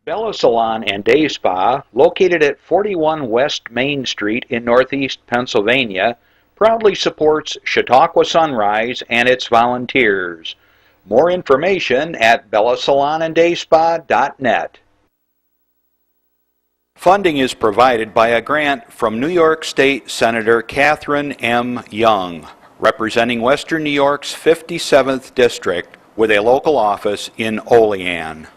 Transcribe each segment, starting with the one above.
Bella Salon and Day Spa, located at 41 West Main Street in Northeast Pennsylvania, proudly supports Chautauqua Sunrise and its volunteers. More information at bellasalonanddayspa.net. Funding is provided by a grant from New York State Senator Catherine M. Young, representing Western New York's 57th District with a local office in Olean.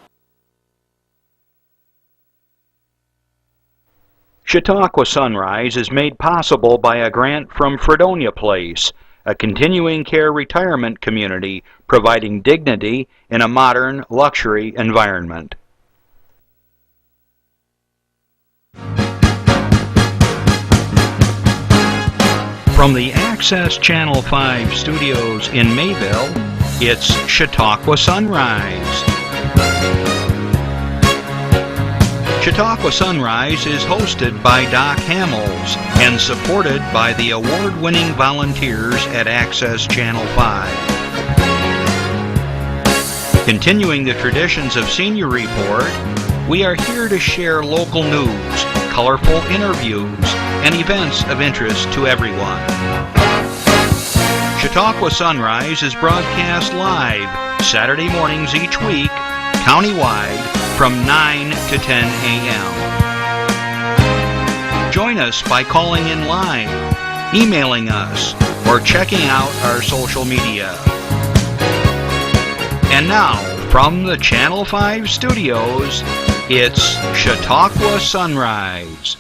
Chautauqua Sunrise is made possible by a grant from Fredonia Place, a continuing care retirement community providing dignity in a modern luxury environment. From the Access Channel 5 studios in Mayville, it's Chautauqua Sunrise. Chautauqua Sunrise is hosted by Doc Hamels and supported by the award-winning volunteers at Access Channel 5. Continuing the traditions of Senior Report, we are here to share local news, colorful interviews, and events of interest to everyone. Chautauqua Sunrise is broadcast live Saturday mornings each week, countywide, from 9 to 10 a.m. Join us by calling in live, emailing us, or checking out our social media. And now, from the Channel 5 studios, it's Chautauqua Sunrise.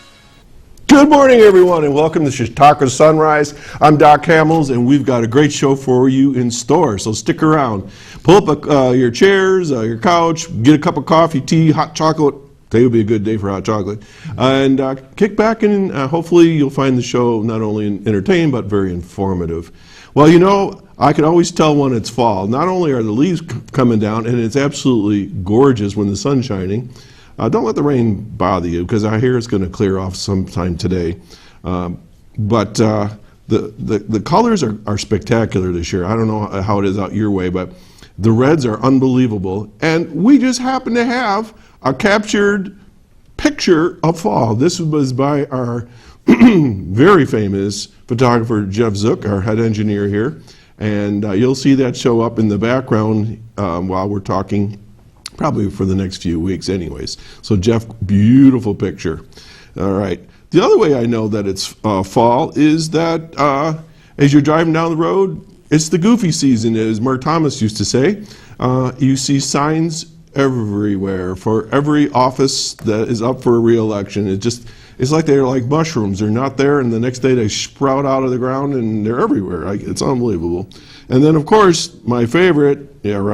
Good morning, everyone, and welcome to Chautauqua Sunrise. I'm Doc Hamels, and we've got a great show for you in store, so stick around. Pull up your chairs, your couch, get a cup of coffee, tea, hot chocolate. Today will be a good day for hot chocolate. And kick back, and hopefully you'll find the show not only entertaining, but very informative. Well, you know, I can always tell when it's fall. Not only are the leaves coming down, and it's absolutely gorgeous when the sun's shining, don't let the rain bother you, because I hear it's going to clear off sometime today. But the colors are spectacular this year. I don't know how it is out your way, but the reds are unbelievable. And we just happen to have a captured picture of fall. This was by our very famous photographer, Jeff Zook, our head engineer here. And you'll see that show up in the background while we're talking, probably for the next few weeks anyways. So Jeff, beautiful picture. All right. The other way I know that it's fall is that as you're driving down the road, it's the goofy season, as Mark Thomas used to say. You see signs everywhere for every office that is up for a re-election. It's like they're like mushrooms. They're not there, and the next day they sprout out of the ground, and they're everywhere. It's unbelievable. And then, of course, my favorite way of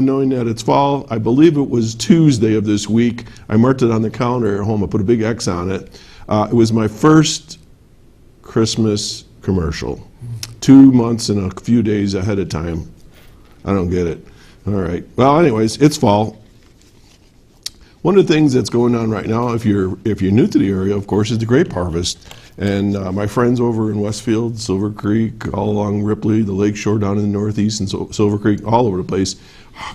knowing that it's fall, I believe it was Tuesday of this week. I marked it on the calendar at home. I put a big X on it. It was my first Christmas commercial, 2 months and a few days ahead of time. I don't get it. All right. Well, anyways, it's fall. One of the things that's going on right now, if you're new to the area, of course, is the grape harvest. And my friends over in Westfield, Silver Creek, all along Ripley, the lake shore down in the northeast, and Silver Creek, all over the place,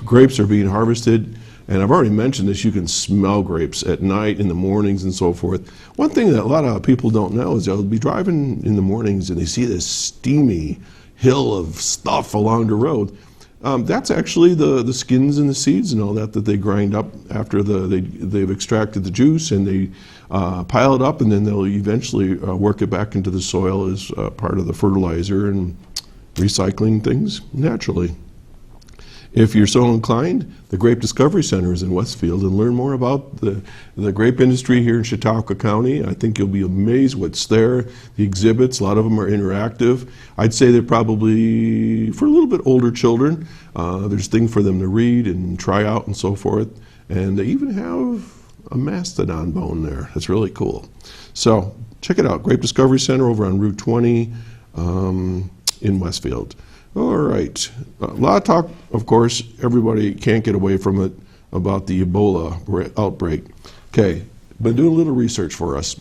grapes are being harvested. And I've already mentioned this, you can smell grapes at night, in the mornings, and so forth. One thing that a lot of people don't know is they'll be driving in the mornings and they see this steamy hill of stuff along the road. That's actually the skins and the seeds and all that they grind up after they've extracted the juice, and they pile it up, and then they'll eventually work it back into the soil as part of the fertilizer and recycling things naturally. If you're so inclined, the Grape Discovery Center is in Westfield, and learn more about the grape industry here in Chautauqua County. I think you'll be amazed what's there. The exhibits, a lot of them are interactive. I'd say they're probably for a little bit older children. There's things for them to read and try out and so forth. And they even have a mastodon bone there. That's really cool. So check it out, Grape Discovery Center over on Route 20 in Westfield. All right. A lot of talk, of course, everybody can't get away from it, about the Ebola outbreak. Okay, been doing a little research for us.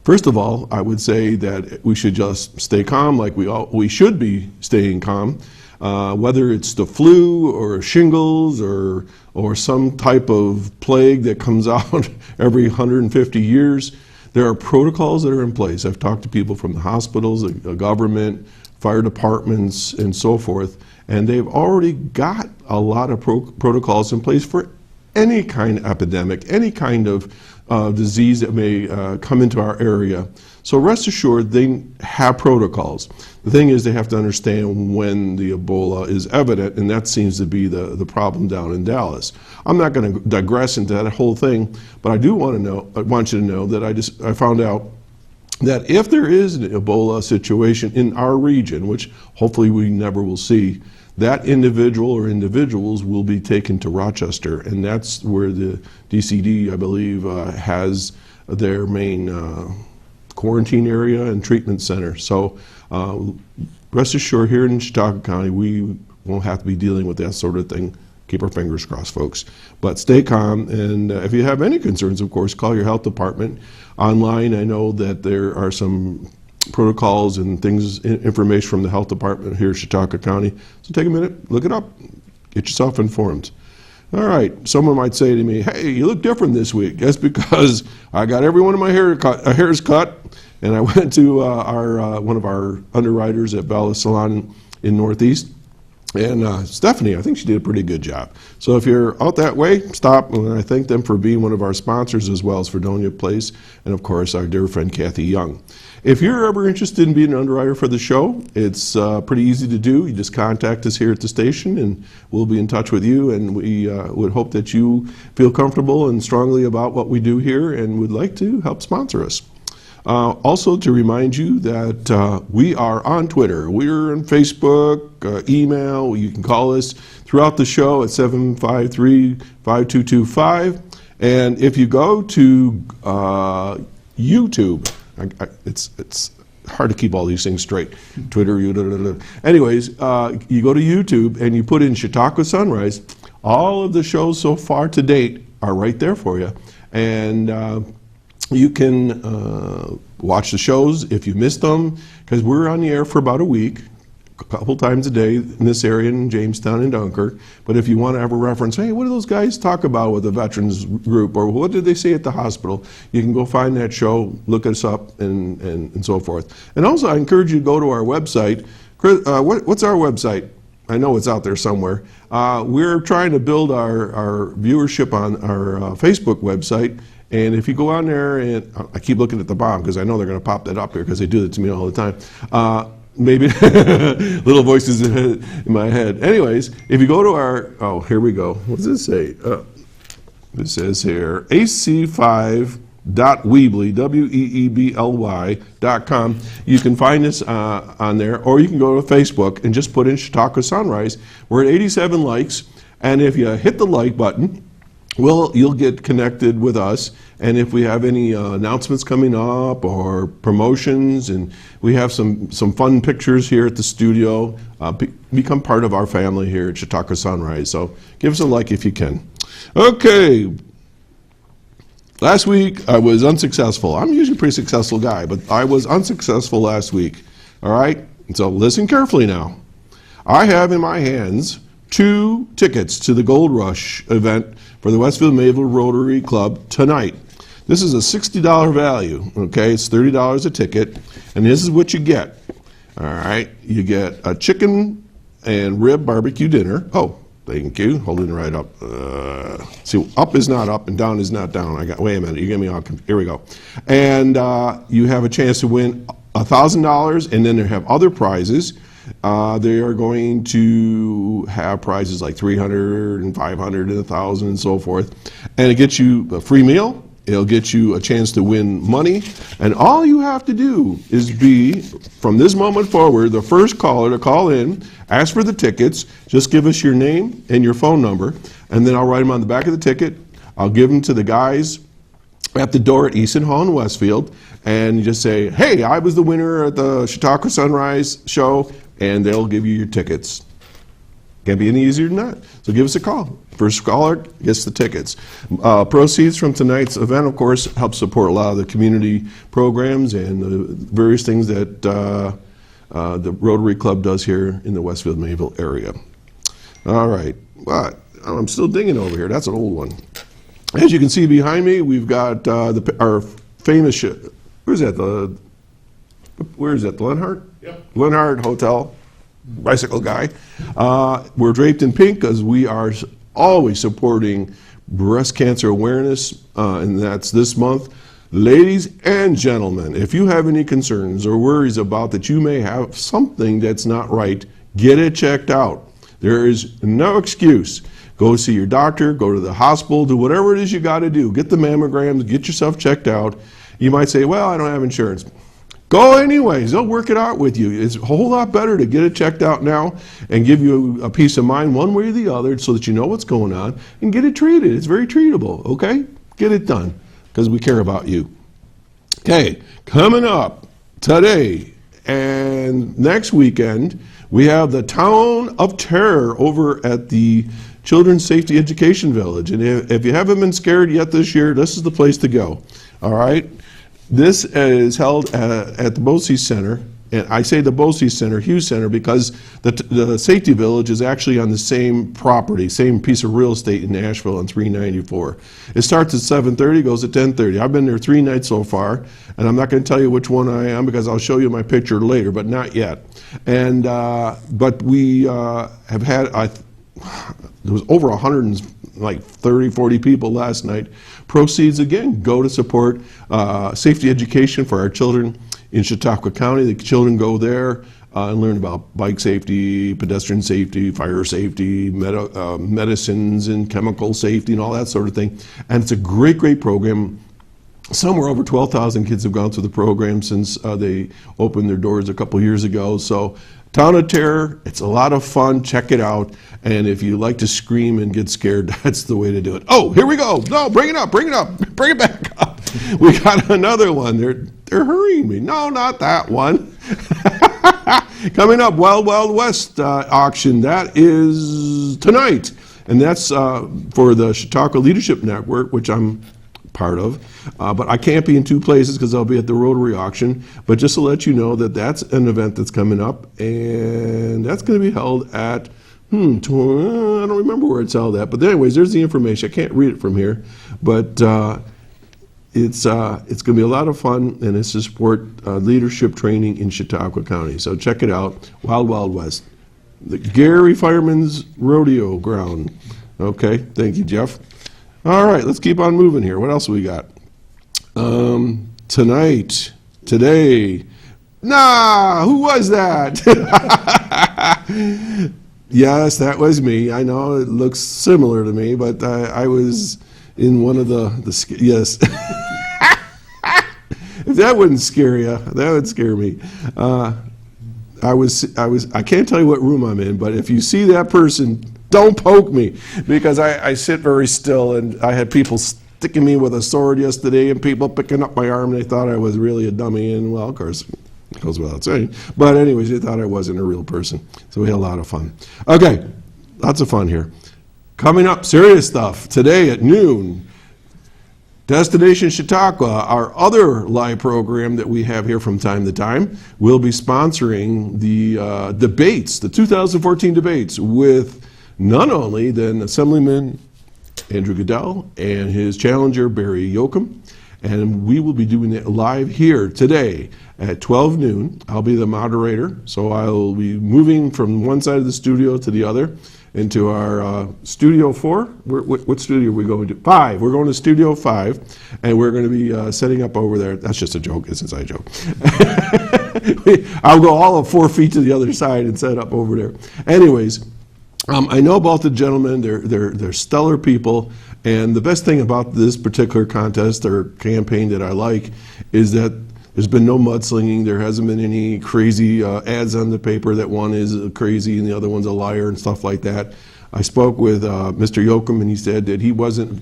First of all, I would say that we should just stay calm, like we should be staying calm. whether it's the flu or shingles or some type of plague that comes out every 150 years. There are protocols that are in place. I've talked to people from the hospitals, the government, fire departments, and so forth, and they've already got a lot of protocols in place for any kind of epidemic, any kind of disease that may come into our area. So rest assured, they have protocols. The thing is, they have to understand when the Ebola is evident, and that seems to be the problem down in Dallas. I'm not going to digress into that whole thing, but I do want you to know that I found out that if there is an Ebola situation in our region, which hopefully we never will see, that individual or individuals will be taken to Rochester, and that's where the DCD, I believe, has their main quarantine area and treatment center. So rest assured, here in Chautauqua County, we won't have to be dealing with that sort of thing. Keep our fingers crossed, folks. But stay calm, and if you have any concerns, of course, call your health department. Online, I know that there are some protocols and things, information from the health department here in Chautauqua County. So take a minute, look it up, get yourself informed. All right, someone might say to me, hey, you look different this week. That's because I got every one of my hairs cut, and I went to one of our underwriters at Bella Salon in Northeast. And Stephanie, I think she did a pretty good job. So if you're out that way, stop, and I thank them for being one of our sponsors, as well as Fredonia Place, and of course our dear friend Kathy Young. If you're ever interested in being an underwriter for the show, it's pretty easy to do. You just contact us here at the station, and we'll be in touch with you, and we would hope that you feel comfortable and strongly about what we do here and would like to help sponsor us. Also, to remind you that we are on Twitter, we're on Facebook, email, you can call us throughout the show at 753-5225. And if you go to YouTube, it's hard to keep all these things straight. Twitter, anyways, you go to YouTube and you put in Chautauqua Sunrise, all of the shows so far to date are right there for you. And you can watch the shows if you missed them, because we're on the air for about a week, a couple times a day in this area in Jamestown and Dunkirk. But if you want to have a reference, hey, what do those guys talk about with the veterans group, or what did they say at the hospital, you can go find that show, look us up, and so forth. And also, I encourage you to go to our website. Chris, what's our website? I know it's out there somewhere. We're trying to build our viewership on our Facebook website. And if you go on there, and I keep looking at the bottom because I know they're going to pop that up here because they do that to me all the time. Maybe little voices in my head. Anyways, if you go to our, oh, here we go. What does it say? It says here, ac5.weebly, weebly.com. You can find us on there, or you can go to Facebook and just put in Chautauqua Sunrise. We're at 87 likes, and if you hit the like button, well, you'll get connected with us, and if we have any announcements coming up or promotions, and we have some fun pictures here at the studio, become part of our family here at Chautauqua Sunrise. So give us a like if you can. Okay. Last week I was unsuccessful. I'm usually a pretty successful guy, but I was unsuccessful last week. All right? So listen carefully now. I have in my hands 2 tickets to the Gold Rush event for the Westfield Mayville Rotary Club tonight. This is a $60 value, okay? It's $30 a ticket, and this is what you get. All right, you get a chicken and rib barbecue dinner. Oh, thank you. Holding it right up. See, up is not up and down is not down. Wait a minute, you get me all confused. Here we go. And you have a chance to win $1,000, and then they have other prizes. They are going to have prizes like $300 and $500 and $1,000 and so forth. And it gets you a free meal. It'll get you a chance to win money. And all you have to do is be, from this moment forward, the first caller to call in, ask for the tickets, just give us your name and your phone number, and then I'll write them on the back of the ticket. I'll give them to the guys at the door at Easton Hall in Westfield, and you just say, hey, I was the winner at the Chautauqua Sunrise show, and they'll give you your tickets. Can't be any easier than that. So give us a call. First caller gets the tickets. Proceeds from tonight's event, of course, help support a lot of the community programs and the various things that the Rotary Club does here in the Westfield Mayville area. All right, but I'm still digging over here. That's an old one. As you can see behind me, we've got our famous, where's that, the Lenhart? Yep. Lenhart Hotel, bicycle guy. We're draped in pink because we are always supporting breast cancer awareness, and that's this month. Ladies and gentlemen, if you have any concerns or worries about that you may have something that's not right, get it checked out. There is no excuse. Go see your doctor, go to the hospital, do whatever it is you got to do. Get the mammograms, get yourself checked out. You might say, well, I don't have insurance. Go anyways, they'll work it out with you. It's a whole lot better to get it checked out now and give you a peace of mind one way or the other so that you know what's going on and get it treated. It's very treatable, okay? Get it done because we care about you. Okay, coming up today and next weekend, we have the Town of Terror over at the Children's Safety Education Village. And if you haven't been scared yet this year, this is the place to go, all right? This is held at the Bosey Center, and I say the Bosey Center, Hughes Center, because the Safety Village is actually on the same property, same piece of real estate in Nashville on 394. It starts at 7:30, goes at 10:30. I've been there 3 nights so far, and I'm not going to tell you which one I am because I'll show you my picture later, but not yet. And but we have had, there was over 130, 40 people last night. Proceeds, again, go to support safety education for our children in Chautauqua County. The children go there and learn about bike safety, pedestrian safety, fire safety, medicines and chemical safety and all that sort of thing. And it's a great, great program. Somewhere over 12,000 kids have gone through the program since they opened their doors a couple years ago. So Town of Terror, it's a lot of fun. Check it out. And if you like to scream and get scared, that's the way to do it. Oh, here we go. No, bring it up, bring it back up. We got another one. They're hurrying me. No, not that one. Coming up, Wild Wild West auction. That is tonight. And that's for the Chautauqua Leadership Network, which I'm part of. But I can't be in 2 places because I'll be at the Rotary auction. But just to let you know that that's an event that's coming up. And that's going to be held at, I don't remember where it's held at. But anyways, there's the information. I can't read it from here. But it's going to be a lot of fun, and it's to support leadership training in Chautauqua County. So check it out, Wild Wild West. The Gary Fireman's Rodeo Ground. Okay, thank you, Jeff. All right, let's keep on moving here. What else we got? Today, who was that? Yes, that was me. I know it looks similar to me, but I was in one of the yes. If that wouldn't scare you, that would scare me. I can't tell you what room I'm in, but if you see that person, don't poke me, because I sit very still, and I had people sticking me with a sword yesterday and people picking up my arm, and they thought I was really a dummy, and well, of course, it goes without saying. But anyways, they thought I wasn't a real person. So we had a lot of fun. Okay, lots of fun here. Coming up, serious stuff. Today at noon, Destination Chautauqua, our other live program that we have here from time to time, will be sponsoring the debates, the 2014 debates, with none only than Assemblyman Andrew Goodell and his challenger Barry Yoakum. And we will be doing it live here today at 12 noon. I'll be the moderator, so I'll be moving from one side of the studio to the other into our Studio 4. What studio are we going to? 5. We're going to Studio 5, and we're going to be setting up over there. That's just a joke. It's inside joke. I'll go all of 4 feet to the other side and set up over there. Anyways, I know about the gentlemen. They're stellar people. And the best thing about this particular contest or campaign that I like is that there's been no mudslinging. There hasn't been any crazy ads on the paper that one is crazy and the other one's a liar and stuff like that. I spoke with Mr. Yoakum, and he said that he wasn't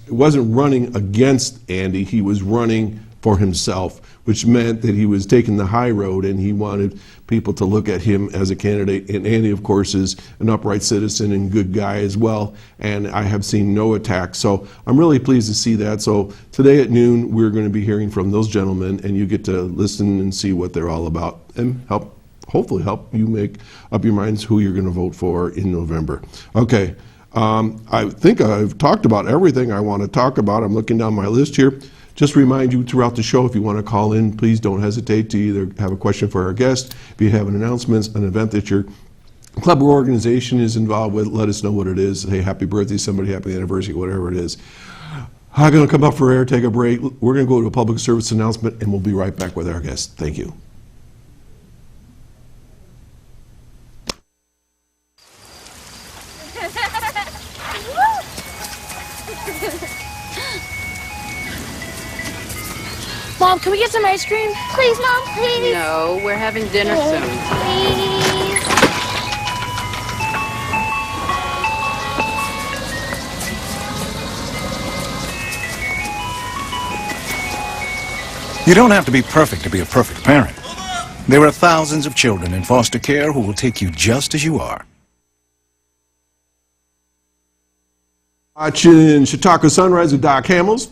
running against Andy. He was running for himself, which meant that he was taking the high road, and he wanted people to look at him as a candidate. And Andy, of course, is an upright citizen and good guy as well, and I have seen no attacks. So I'm really pleased to see that. So today at noon, we're going to be hearing from those gentlemen, and you get to listen and see what they're all about and help hopefully help you make up your minds who you're going to vote for in November. Okay, I think I've talked about everything I want to talk about. I'm looking down my list here. Just remind you throughout the show, if you want to call in, please don't hesitate to either have a question for our guest. If you have an announcement, an event that your club or organization is involved with, let us know what it is. Hey, happy birthday, somebody, happy anniversary, whatever it is. I'm going to come up for air, take a break. We're going to go to a public service announcement, and we'll be right back with our guest. Thank you. Mom, can we get some ice cream? Please, Mom, please. No, we're having dinner soon. Please. You don't have to be perfect to be a perfect parent. There are thousands of children in foster care who will take you just as you are. Watching Chautauqua Sunrise with Doc Hamels.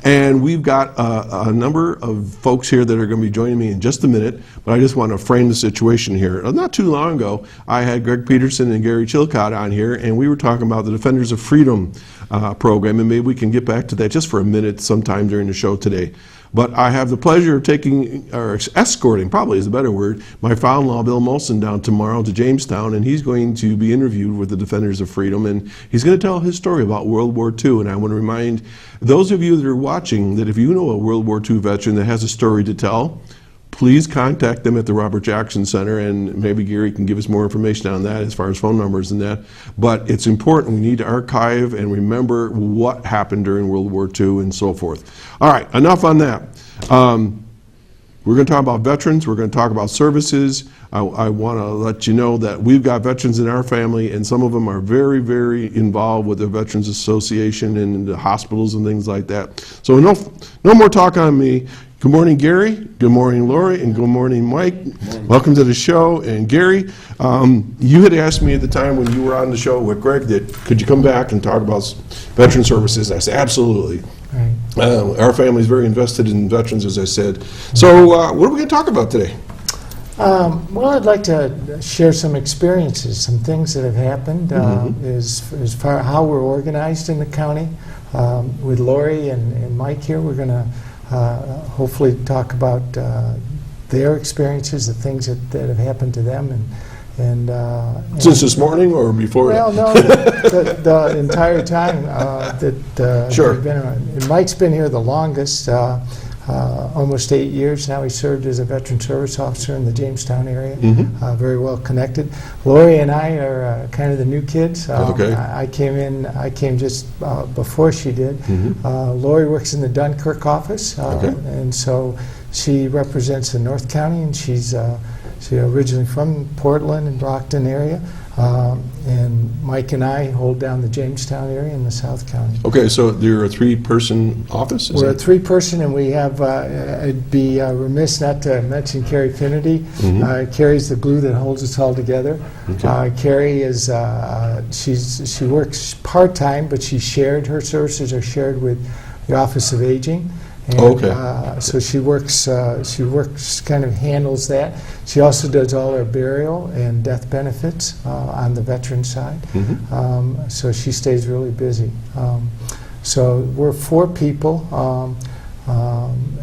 And we've got a number of folks here that are going to be joining me in just a minute, but I just want to frame the situation here. Not too long ago, I had Greg Peterson and Gary Chilcott on here, and we were talking about the Defenders of Freedom program, and maybe we can get back to that just for a minute sometime during the show today. But I have the pleasure of escorting, probably is a better word, my father-in-law, Bill Molson, down tomorrow to Jamestown, and he's going to be interviewed with the Defenders of Freedom, and he's going to tell his story about World War II. And I want to remind those of you that are watching that if you know a World War II veteran that has a story to tell, please contact them at the Robert Jackson Center, and maybe Gary can give us more information on that as far as phone numbers and that. But it's important. We need to archive and remember what happened during World War II and so forth. All right, enough on that. We're going to talk about veterans. We're going to talk about services. I want to let you know that we've got veterans in our family, and some of them are very, very involved with the Veterans Association and the hospitals and things like that. So no more talk on me. Good morning, Gary. Good morning, Lori, and good morning, Mike. Welcome to the show. And Gary, you had asked me at the time when you were on the show with Greg that could you come back and talk about veteran services? I said absolutely. Right. Our family is very invested in veterans, as I said. So what are we going to talk about today? Well, I'd like to share some experiences, some things that have happened as far as how we're organized in the county. With Lori and Mike here, we're going to hopefully talk about their experiences, the things that have happened to them, and since this morning or before? Well, no, the entire time that sure. We've been around. And Mike's been here the longest, almost 8 years now. He served as a veteran service officer in the Jamestown area, very well connected. Lori and I are kind of the new kids. Okay. I came just before she did. Lori works in the Dunkirk office, and so she represents the North County, and she's originally from Portland and Brockton area. And Mike and I hold down the Jamestown area in the South County. Okay, so you're a three-person office? We're a three-person, and we have, I'd be remiss not to mention Carrie Finnerty. Carrie's the glue that holds us all together. Okay. Carrie is, she works part-time, but her services are shared with the Office of Aging. And, so she works, kind of handles that. She also does all our burial and death benefits on the veteran side. So she stays really busy. So we're 4 people,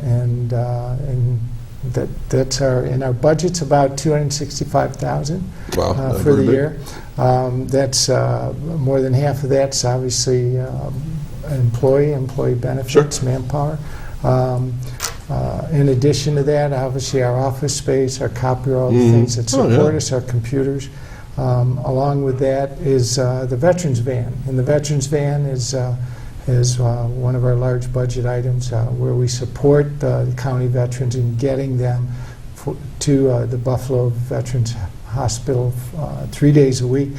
and that's our budget's about $265,000 for the year. That's more than half of that's obviously employee benefits, manpower. In addition to that, obviously our office space, our copier, all the things that support us, our computers. Along with that is the veterans van, and the veterans van is one of our large budget items where we support the county veterans in getting them to the Buffalo Veterans Hospital 3 days a week.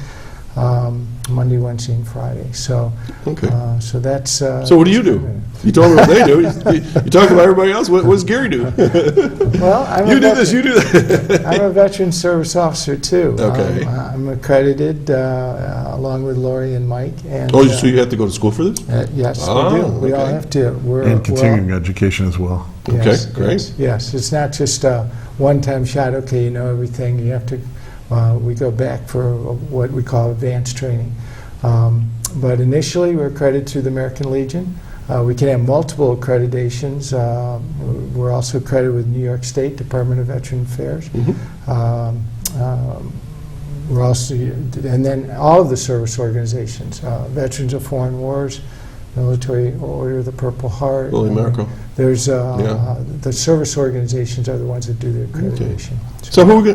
Monday, Wednesday, and Friday. So, Okay. so that's. So what do you do? You told me what they do. You talk about everybody else. What does Gary do? Well, You do this, you do that. I'm a veteran service officer too. Okay. I'm accredited along with Lori and Mike. And, Oh, so you have to go to school for this? yes, Oh, we do. We all okay. have to. And continuing education as well. Yes, Okay, great. Yes, it's not just a one-time shot, okay, you know everything. You have to, we go back for what we call advanced training. But initially, we're accredited through the American Legion. We can have multiple accreditations. We're also accredited with New York State Department of Veteran Affairs. We're also, and then all of the service organizations, Veterans of Foreign Wars, Military Order of the Purple Heart. Holy mackerel. There's, Yeah. the service organizations are the ones that do the accreditation. So where are we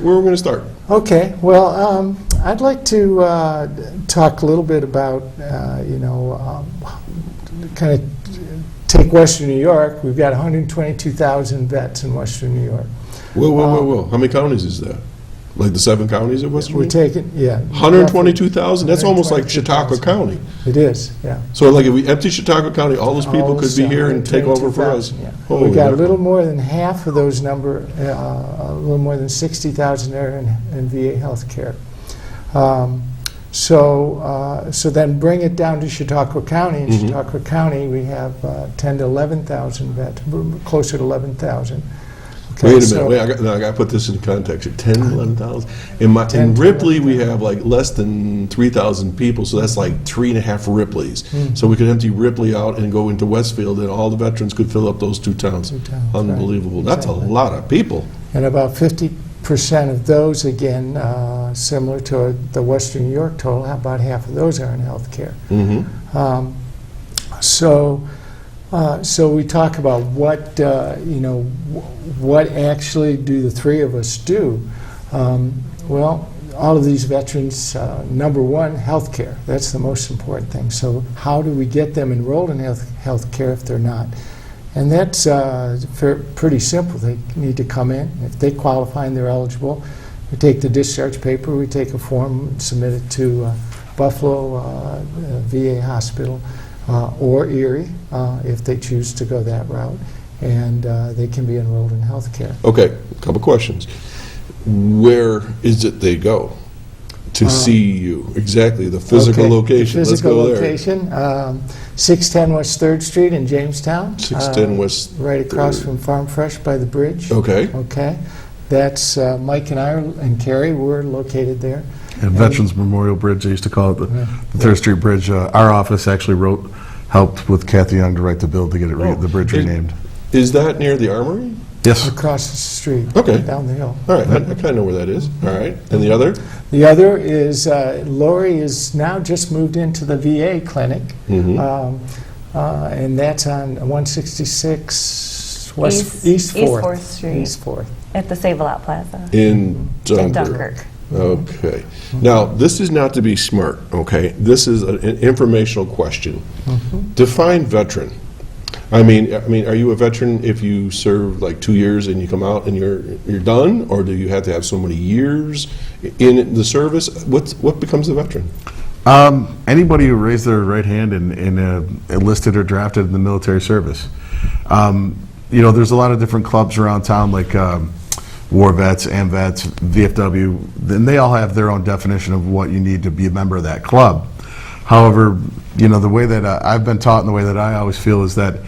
going to start? Okay, well, I'd like to talk a little bit about, kind of take Western New York. We've got 122,000 vets in Western New York. Whoa. How many counties is that? Like the 7 counties of Western New We're York? taking, yeah. 122,000? That's almost like Chautauqua 122,000. County. It is, yeah. So like if we empty Chautauqua County, all those people could be here and take over for us? 122,000, yeah. Holy We've got a mackerel. little more than half of those number, a little more than 60,000 there in VA healthcare. So then bring it down to Chautauqua County. In Chautauqua County, we have 10 to 11,000 vets, closer to 11,000. Okay, Wait a so- minute, I got to put this in context. 10, 11,000? In 10 in to Ripley, we 11,000. have like less than 3,000 people, so that's like 3.5 Ripleys. So we could empty Ripley out and go into Westfield, and all the veterans could fill up those 2 towns. 2 towns, right. Unbelievable. That's a Exactly. lot of people. And about 50% of those, again, similar to the Western New York total, about half of those are in healthcare. So we talk about what, what actually do the 3 of us do? Well, all of these veterans, number one, healthcare. That's the most important thing. So how do we get them enrolled in healthcare if they're not? And that's pretty simple. They need to come in. If they qualify and they're eligible, we take the discharge paper, we take a form, and submit it to Buffalo VA Hospital or Erie if they choose to go that route, and they can be enrolled in healthcare. Okay, a couple questions. Where is it they go to see you? Exactly, the physical Okay, location. the Let's physical go there. location, 610 West 3rd Street in Jamestown. 610 West Right across 3rd. from Farm Fresh by the bridge. Okay. Okay. That's Mike and I and Carrie, we're located there. And Veterans Memorial Bridge, they used to call it the 3rd Street Bridge. Our office actually helped with Kathy Young to write the bill to get it the bridge renamed. Is that near the Armory? Yes. Across the street. Okay. Down the hill. All right, I kind of know where that is. All right, and the other? The other is, Lori is now just moved into the VA clinic, and that's on 166 East 4th. Street. East 4th. At the Save-A-Lot Plaza. In In Dunkirk. Dunkirk. Okay. Now, this is not to be smart, okay? This is an informational question. Define veteran. I mean, are you a veteran if you serve like 2 years and you come out and you're done, or do you have to have so many years in the service? What becomes a veteran? Anybody who raised their right hand and enlisted or drafted in the military service. There's a lot of different clubs around town, like War Vets, AMVETS, VFW, and they all have their own definition of what you need to be a member of that club. However, the way that I've been taught and the way that I always feel is that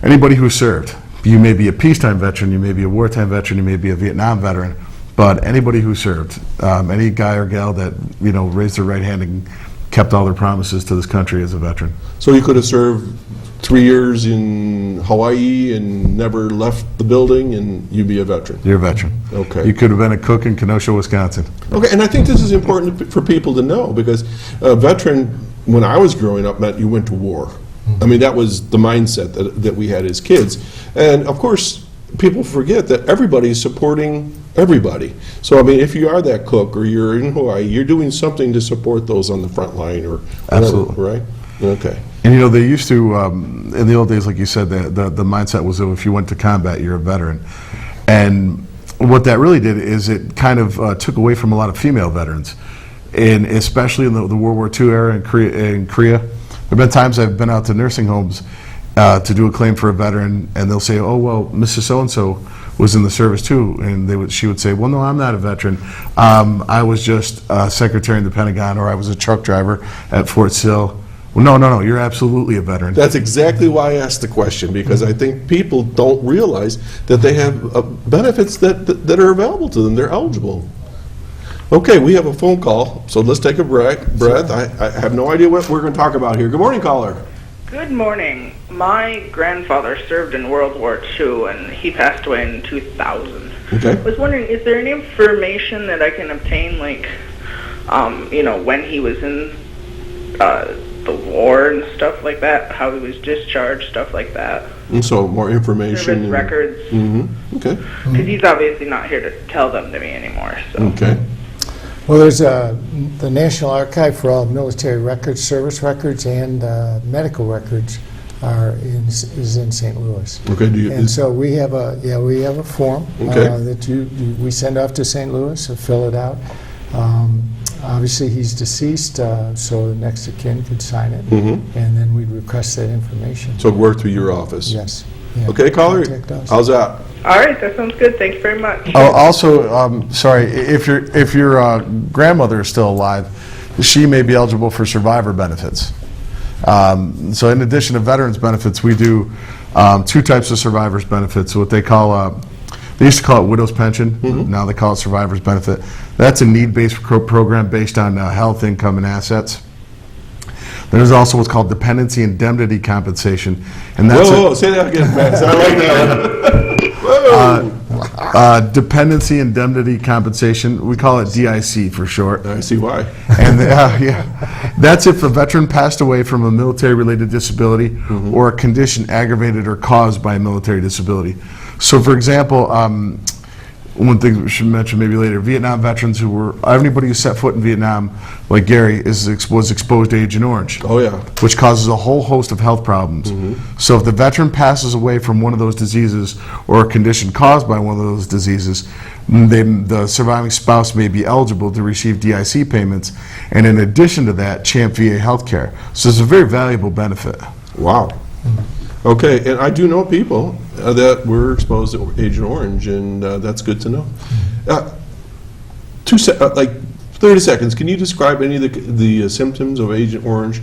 anybody who served, you may be a peacetime veteran, you may be a wartime veteran, you may be a Vietnam veteran, but anybody who served, any guy or gal that, raised their right hand and kept all their promises to this country is a veteran. So you could have served 3 years in Hawaii and never left the building, and you'd be a veteran. You're a veteran. Okay. You could have been a cook in Kenosha, Wisconsin. Okay, and I think this is important for people to know, because a veteran, when I was growing up, meant you went to war. I mean, that was the mindset that we had as kids. And of course, people forget that everybody is supporting everybody. So, I mean, if you are that cook or you're in Hawaii, you're doing something to support those on the front line or whatever, Absolutely. right? Okay. And they used to, in the old days, like you said, the mindset was that if you went to combat, you're a veteran. And what that really did is it kind of took away from a lot of female veterans. and especially in the World War II era in Korea. There have been times I've been out to nursing homes to do a claim for a veteran, and they'll say, "Oh, well, Mrs. So-and-so was in the service too," and she would say, "Well, no, I'm not a veteran. I was just a secretary in the Pentagon, or I was a truck driver at Fort Sill." Well, no, you're absolutely a veteran. That's exactly why I asked the question, because I think people don't realize that they have benefits that are available to them. They're eligible. Okay, we have a phone call, so let's take a breath. I have no idea what we're going to talk about here. Good morning, caller. Good morning. My grandfather served in World War II, and he passed away in 2000. Okay. I was wondering, is there any information that I can obtain, like, when he was in the war and stuff like that, how he was discharged, stuff like that? And so more information. Service records. Mm-hmm. Okay. Because he's obviously not here to tell them to me anymore. So. Okay. Well, there's the National Archive for all military records, service records, and medical records is in St. Louis. Okay. And so we have a form that we send off to St. Louis to fill it out. Obviously, he's deceased, so the next of kin could sign it, and then we'd request that information. So work through your office. Yes. Yeah. Okay, caller. Contact us. How's that? All right, that sounds good. Thank you very much. Oh, also, sorry, if your grandmother is still alive, she may be eligible for survivor benefits. So in addition to veterans benefits, we do two types of survivors benefits. What they call, they used to call it widow's pension. Now they call it survivor's benefit. That's a need-based program based on health, income, and assets. There's also what's called dependency indemnity compensation, and that's whoa, say that again, Max. I like that. Whoa. Dependency indemnity compensation. We call it DIC for short. I see why. And that's if a veteran passed away from a military-related disability or a condition aggravated or caused by a military disability. So, for example, one thing we should mention maybe later, Vietnam veterans anybody who set foot in Vietnam, like Gary, was exposed to Agent Orange. Oh, yeah. Which causes a whole host of health problems. So if the veteran passes away from one of those diseases or a condition caused by one of those diseases, the surviving spouse may be eligible to receive DIC payments, and in addition to that, CHAMP VA health care. So it's a very valuable benefit. Wow. Okay, and I do know people that were exposed to Agent Orange, and that's good to know. 30 seconds, can you describe any of the symptoms of Agent Orange?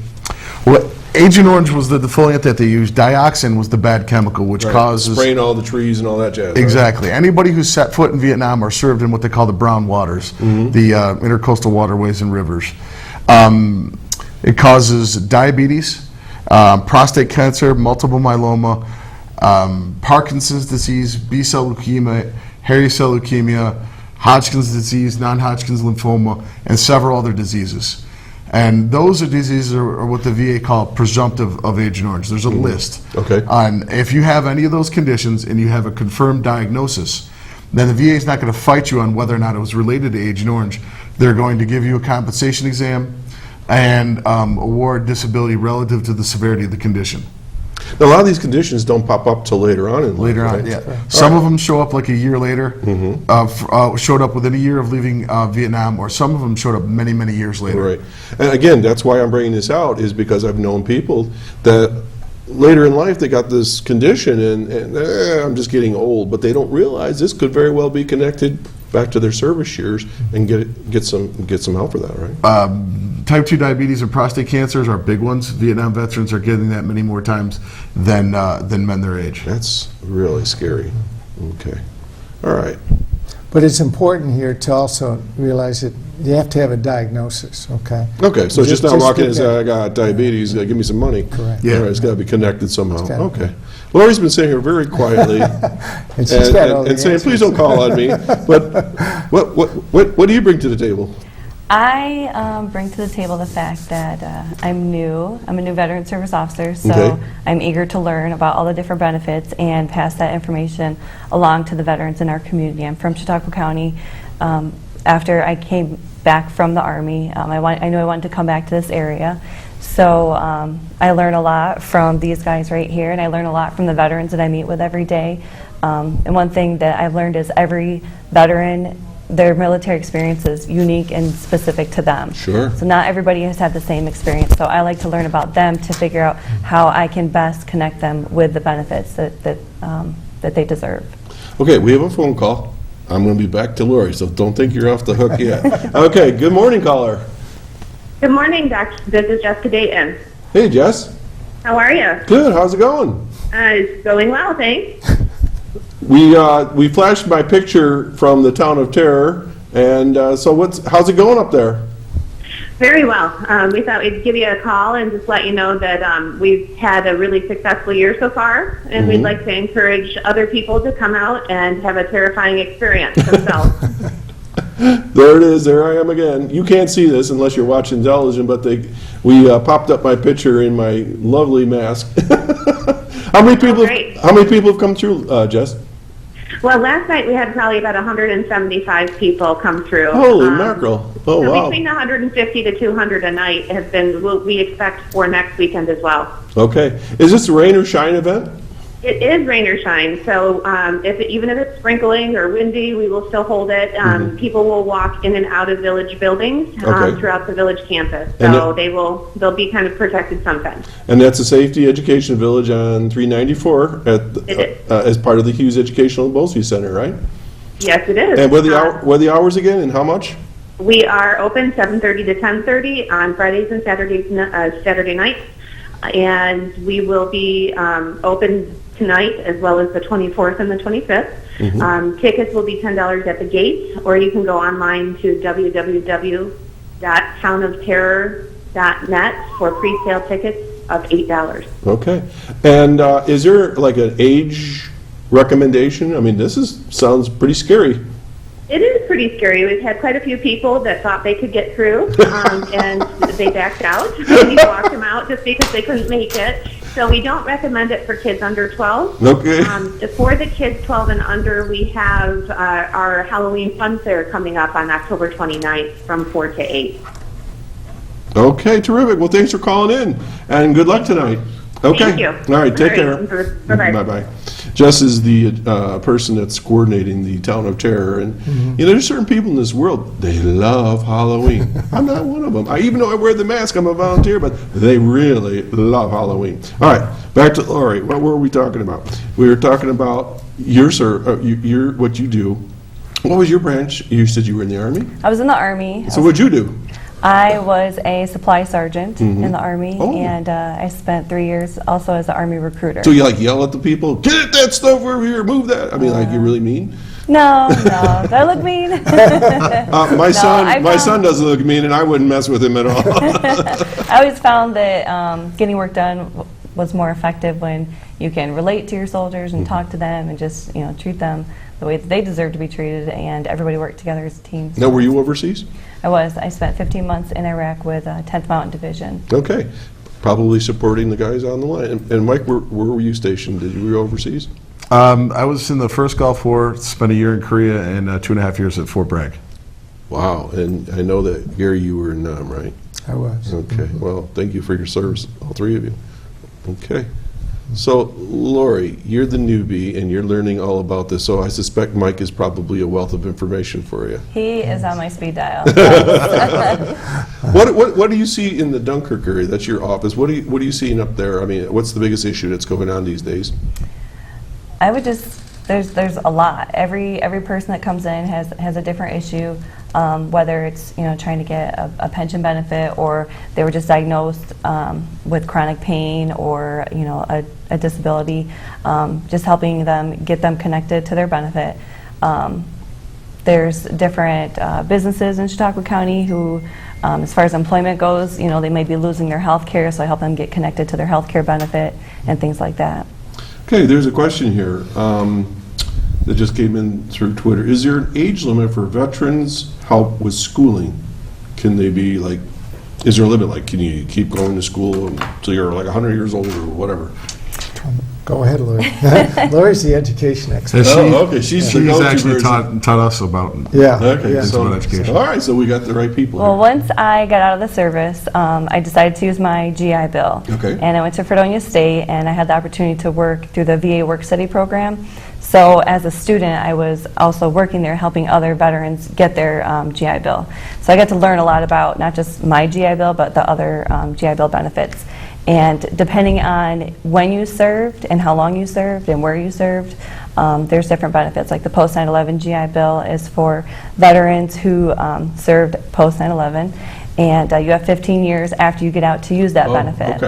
Well, Agent Orange was the defoliant that they used. Dioxin was the bad chemical, which causes... spraying all the trees and all that jazz. Exactly. Right? Anybody who set foot in Vietnam or served in what they call the brown waters, the intercoastal waterways and rivers. It causes diabetes, prostate cancer, multiple myeloma, Parkinson's disease, B-cell leukemia, hairy cell leukemia, Hodgkin's disease, non-Hodgkin's lymphoma, and several other diseases. And those diseases are what the VA call presumptive of Agent Orange. There's a list. Okay. And if you have any of those conditions and you have a confirmed diagnosis, then the VA is not going to fight you on whether or not it was related to Agent Orange. They're going to give you a compensation exam and award disability relative to the severity of the condition. Now, a lot of these conditions don't pop up till later on in life, right? Yeah. Some of them show up like a year later, showed up within a year of leaving Vietnam, or some of them showed up many, many years later. Right. And again, that's why I'm bringing this out, is because I've known people that later in life they got this condition and I'm just getting old, but they don't realize this could very well be connected back to their service years and get some help for that, right? Type 2 diabetes and prostate cancers are big ones. Vietnam veterans are getting that many more times than men their age. That's really scary. Okay. All right. But it's important here to also realize that you have to have a diagnosis, okay? Okay, so it's just not walking in and get saying, I got diabetes, give me some money. Correct. Yeah. All right, it's got to be connected somehow. gotta be. Okay. Lori's been sitting here very quietly And she's got all the and saying, answers. please don't call on me. But what do you bring to the table? I bring to the table the fact that I'm new. I'm a new veteran service officer, so Okay. I'm eager to learn about all the different benefits and pass that information along to the veterans in our community. I'm from Chautauqua County. After I came back from the Army, I knew I wanted to come back to this area. So I learn a lot from these guys right here, and I learn a lot from the veterans that I meet with every day. And one thing that I've learned is every veteran their military experience is unique and specific to them. Sure. So not everybody has had the same experience. So I like to learn about them to figure out how I can best connect them with the benefits that they deserve. Okay, we have a phone call. I'm going to be back to Lori, so don't think you're off the hook yet. Okay, good morning, caller. Good morning, Doctor. This is Jessica Dayton. Hey, Jess. How are you? Good, how's it going? It's going well, thanks. We flashed my picture from the Town of Terror, and so how's it going up there? Very well. We thought we'd give you a call and just let you know that we've had a really successful year so far, and we'd like to encourage other people to come out and have a terrifying experience themselves. There it is, there I am again. You can't see this unless you're watching television, but we popped up my picture in my lovely mask. How many people have come through, Jess? Well, last night we had probably about 175 people come through. Holy mackerel. Oh, so wow. Between 150 to 200 a night has been what we expect for next weekend as well. Okay. Is this a rain or shine event? It is rain or shine, so even if it's sprinkling or windy, we will still hold it. People will walk in and out of village buildings throughout the village campus, so they'll be kind of protected sometimes. And that's a Safety Education Village on 394 as part of the Hughes Educational and Bowlesby Center, right? Yes, it is. And what are the hours again, and how much? We are open 7:30 to 10:30 on Fridays and Saturday nights, and we will be open tonight as well as the 24th and the 25th. Tickets will be $10 at the gate, or you can go online to www.townofterror.net for pre-sale tickets of $8. Okay. And is there like an age recommendation? I mean, sounds pretty scary. It is pretty scary. We've had quite a few people that thought they could get through, and they backed out. We walked them out just because they couldn't make it. So we don't recommend it for kids under 12. Okay. For the kids 12 and under, we have our Halloween Fun Fair coming up on October 29th from 4 to 8. Okay, terrific. Well, thanks for calling in, and good luck tonight. Okay. Thank you. All right, take care. Bye-bye. Bye-bye. Jess is the person that's coordinating the Town of Terror, and there's certain people in this world, they love Halloween. I'm not one of them. Even though I wear the mask, I'm a volunteer, but they really love Halloween. All right, back to Lori. What were we talking about? We were talking about what you do. What was your branch? You said you were in the Army? I was in the Army. So what'd you do? I was a supply sergeant in the Army, and I spent 3 years also as an Army recruiter. So you yell at the people, get that stuff over here, move that. I mean, you really mean? No. Do I look mean? My son doesn't look mean, and I wouldn't mess with him at all. I always found that getting work done was more effective when you can relate to your soldiers and talk to them and just treat them the way that they deserve to be treated, and everybody worked together as a team. Now, were you overseas? I was. I spent 15 months in Iraq with 10th Mountain Division. Okay. Probably supporting the guys on the line. And Mike, where were you stationed? Were you overseas? I was in the first Gulf War, spent a year in Korea, and 2.5 years at Fort Bragg. Wow. And I know that, Gary, you were in Nam, right? I was. Okay. Well, thank you for your service, all three of you. Okay. So, Lori, you're the newbie, and you're learning all about this, so I suspect Mike is probably a wealth of information for you. He is on my speed dial. What do you see in the Dunkirk area? That's your office. What are you seeing up there? I mean, what's the biggest issue that's going on these days? I would there's a lot. Every person that comes in has a different issue, whether it's trying to get a pension benefit, or they were just diagnosed with chronic pain, or a disability. Just helping them get them connected to their benefit. There's different businesses in Chautauqua County who, as far as employment goes, they may be losing their health care, so I help them get connected to their health care benefit and things like that. Okay, there's a question here that just came in through Twitter. Is there an age limit for veterans help with schooling? Can they be is there a limit? Can you keep going to school until you're 100 years old or whatever? Go ahead, Lori. Lori's the education expert. Okay. She's actually taught us about education. All right, so we got the right people Well, here. once I got out of the service, I decided to use my GI Bill. Okay. And I went to Fredonia State, and I had the opportunity to work through the VA Work Study program. So as a student, I was also working there helping other veterans get their GI Bill. So I got to learn a lot about not just my GI Bill, but the other GI Bill benefits. And depending on when you served and how long you served and where you served, there's different benefits. Like the post 9/11 GI Bill is for veterans who served post 9/11, and you have 15 years after you get out to use that benefit.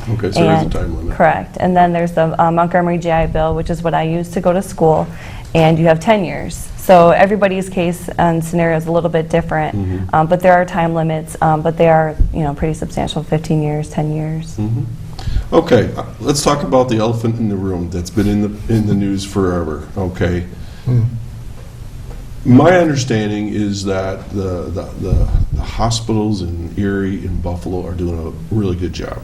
Okay, so there's a time limit. Correct. And then there's the Montgomery GI Bill, which is what I used to go to school, and you have 10 years. So everybody's case and scenario is a little bit different, but there are time limits, but they are, pretty substantial, 15 years, 10 years. Okay, let's talk about the elephant in the room that's been in the news forever, okay? My understanding is that the hospitals in Erie and Buffalo are doing a really good job.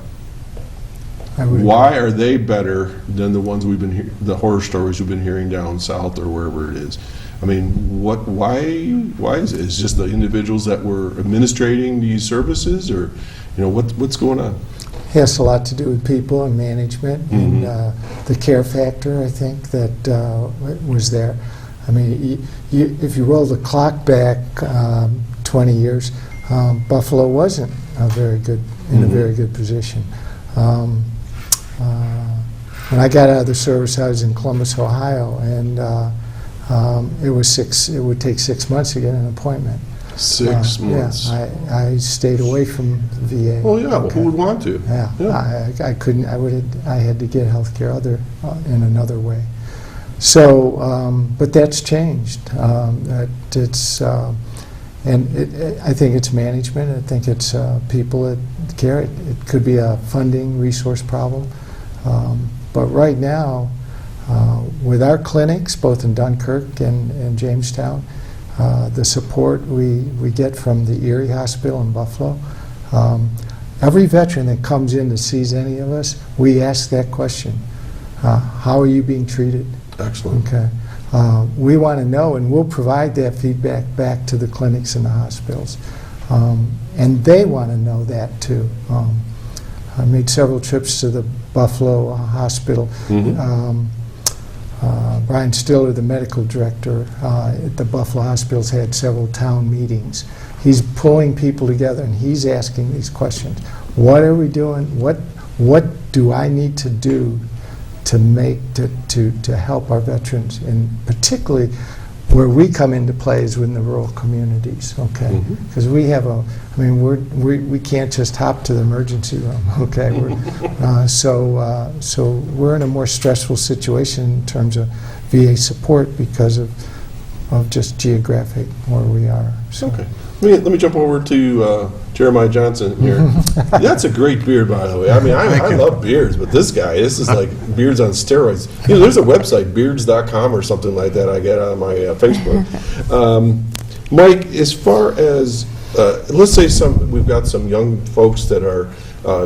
Why are they better than the ones the horror stories we've been hearing down south or wherever it is? I mean, why is it? Is it just the individuals that were administrating these services, or what's going on? It has a lot to do with people and management and the care factor, I think, that was there. I mean, if you roll the clock back 20 years, Buffalo wasn't in a very good position. When I got out of the service, I was in Columbus, Ohio, and it would take 6 months to get an appointment. 6 months. Yeah, I stayed away from the VA. Well, yeah, who would want to? Yeah. I couldn't. I had to get health care in another way. So, but that's changed. I think it's management. I think it's people that care. It could be a funding resource problem. But right now, with our clinics, both in Dunkirk and Jamestown, the support we get from the Erie Hospital in Buffalo, every veteran that comes in to see any of us, we ask that question. How are you being treated? Excellent. Okay. We want to know, and we'll provide that feedback back to the clinics and the hospitals. And they want to know that too. I made several trips to the Buffalo hospital. Brian Stiller, the medical director at the Buffalo hospitals, had several town meetings. He's pulling people together and he's asking these questions. What are we doing? What do I need to do to help our veterans, and particularly where we come into play is in the rural communities, okay? Because we have we can't just hop to the emergency room, okay? So we're in a more stressful situation in terms of VA support because of just geographic where we are. So. Okay. Let me jump over to Jeremiah Johnson here. That's a great beard, by the way. I mean, I love beards, but this is like beards on steroids. There's a website, beards.com or something like that I get on my Facebook. Mike, as far as, let's say we've got some young folks that are